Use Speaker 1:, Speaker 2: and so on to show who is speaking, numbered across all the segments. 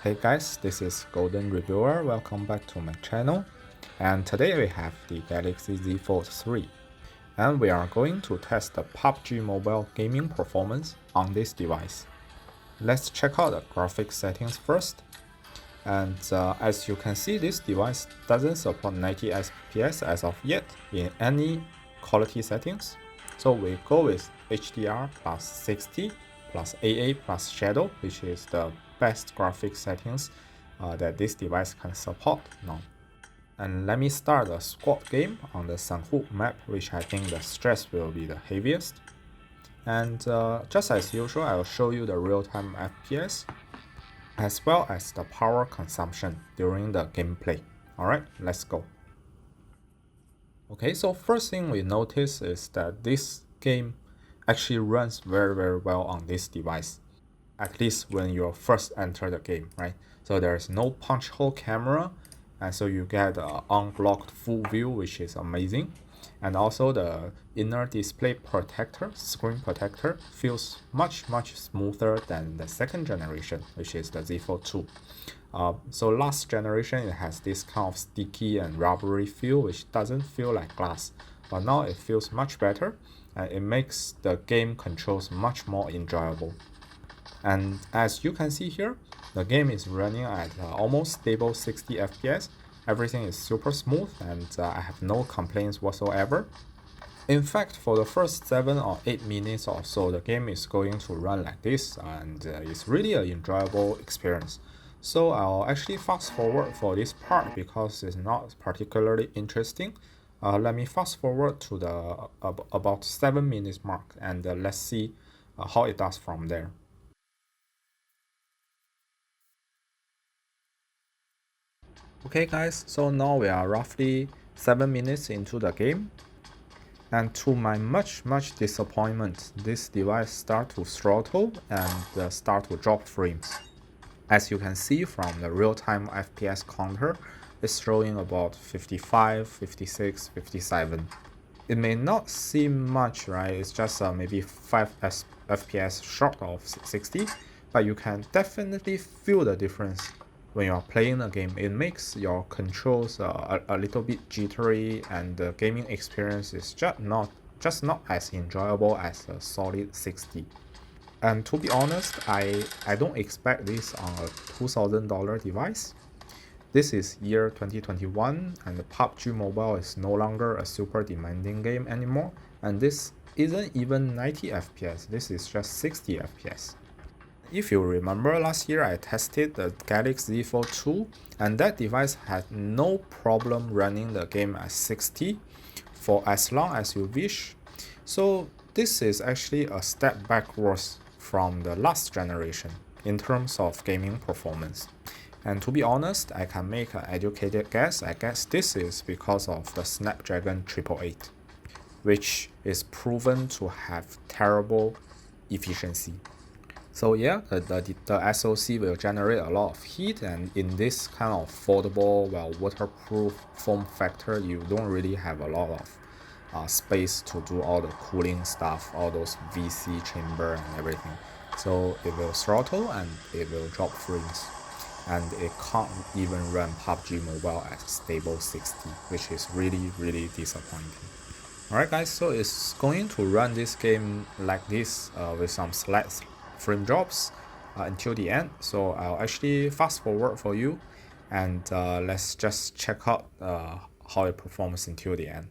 Speaker 1: Hey guys, this is Golden Reviewer. Welcome back to my channel. And today we have the Galaxy Z Fold 3. And we are going to test the PUBG mobile gaming performance on this device. Let's check out the graphics settings first. And as you can see, this device doesn't support 90 FPS as of yet in any quality settings. So we go with HDR plus 60 plus AA plus shadow, which is the best graphics settings that this device can support now. And let me start a squad game on the Sanhu map, which I think the stress will be the heaviest. And just as usual, I will show you the real-time FPS as well as the power consumption during the gameplay. Alright, let's go. Okay, so first thing we notice is that this game actually runs very well on this device, at least when you first enter the game, right? So there's no punch hole camera, and so you get an unblocked full view, which is amazing. And also the inner display protector, screen protector, feels much smoother than the second generation, which is the Z Fold 2. So last generation, it has this kind of sticky and rubbery feel, which doesn't feel like glass, but now it feels much better, and it makes the game controls much more enjoyable. And as you can see here, the game is running at almost stable 60 FPS. Everything is super smooth, and I have no complaints whatsoever. In fact, for the first 7 or 8 minutes or so, the game is going to run like this, and it's really an enjoyable experience. So I'll actually fast forward for this part because it's not particularly interesting. Let me fast forward to the about 7 minutes mark, and let's see how it does from there. Okay guys, so now we are roughly 7 minutes into the game, and to my much disappointment, this device start to throttle and start to drop frames. As you can see from the real-time FPS counter, it's showing about 55, 56, 57. It may not seem much, right? It's just maybe 5 FPS short of 60, but you can definitely feel the difference when you're playing a game. It makes your controls a little bit jittery, and the gaming experience is just not as enjoyable as a solid 60. And to be honest, I don't expect this on a $2,000 device. This is year 2021, and the PUBG Mobile is no longer a super demanding game anymore, and this isn't even 90 FPS, this is just 60 FPS. If you remember, last year I tested the Galaxy Z Fold 2, and that device had no problem running the game at 60 for as long as you wish. So this is actually a step backwards from the last generation in terms of gaming performance. And to be honest, I can make an educated guess. I guess this is because of the Snapdragon 888, which is proven to have terrible efficiency. So yeah, the SoC will generate a lot of heat, and in this kind of foldable, waterproof form factor, you don't really have a lot of space to do all the cooling stuff, all those VC chamber and everything. So it will throttle and it will drop frames, and it can't even run PUBG Mobile at stable 60, which is really disappointing. Alright guys, so it's going to run this game like this with some slight frame drops until the end. So I'll actually fast forward for you, and let's just check out how it performs until the end.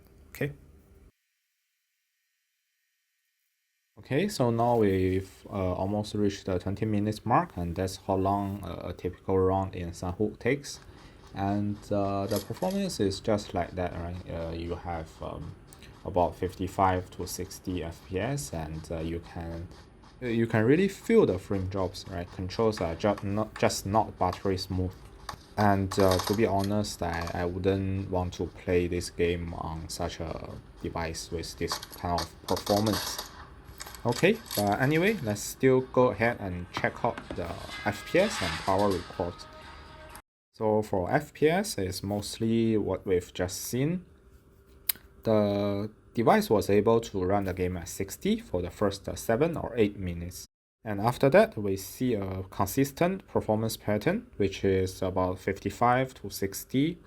Speaker 1: Okay, so now we've almost reached the 20 minutes mark, and that's how long a typical round in Sanhu takes. And the performance is just like that, right? You have about 55 to 60 FPS, and you can really feel the frame drops, right? Controls are just not buttery smooth. And to be honest, I wouldn't want to play this game on such a device with this kind of performance. Okay, but anyway, let's still go ahead and check out the FPS and power reports. So for FPS, it's mostly what we've just seen. The device was able to run the game at 60 for the first 7 or 8 minutes. And after that, we see a consistent performance pattern, which is about 55 to 60.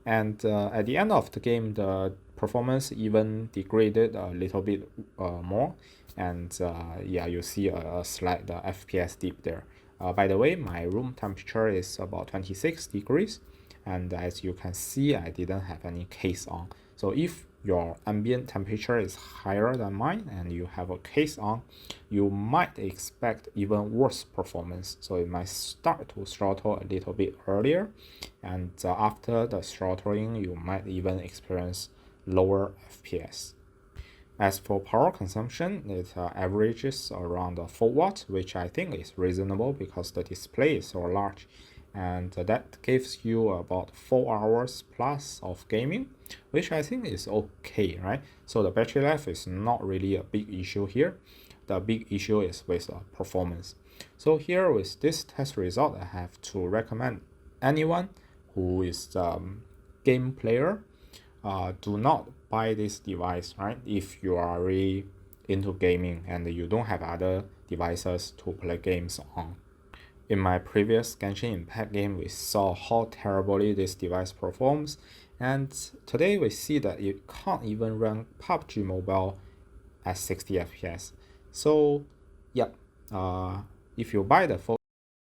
Speaker 1: And at the end of the game, the performance even degraded a little bit more. And yeah, you see a slight FPS dip there. By the way, my room temperature is about 26 degrees. And as you can see, I didn't have any case on. So if your ambient temperature is higher than mine and you have a case on, you might expect even worse performance. So it might start to throttle a little bit earlier, and after the throttling, you might even experience lower FPS. As for power consumption, it averages around 4 watts, which I think is reasonable because the display is so large. And that gives you about 4 hours plus of gaming, which I think is okay, right? So the battery life is not really a big issue here. The big issue is with performance. So here with this test result, I have to recommend anyone who is game player, do not buy this device, right? If you are really into gaming and you don't have other devices to play games on. In my previous Genshin Impact game, we saw how terribly this device performs, and today we see that it can't even run PUBG Mobile at 60 FPS. So, yeah, if you buy the full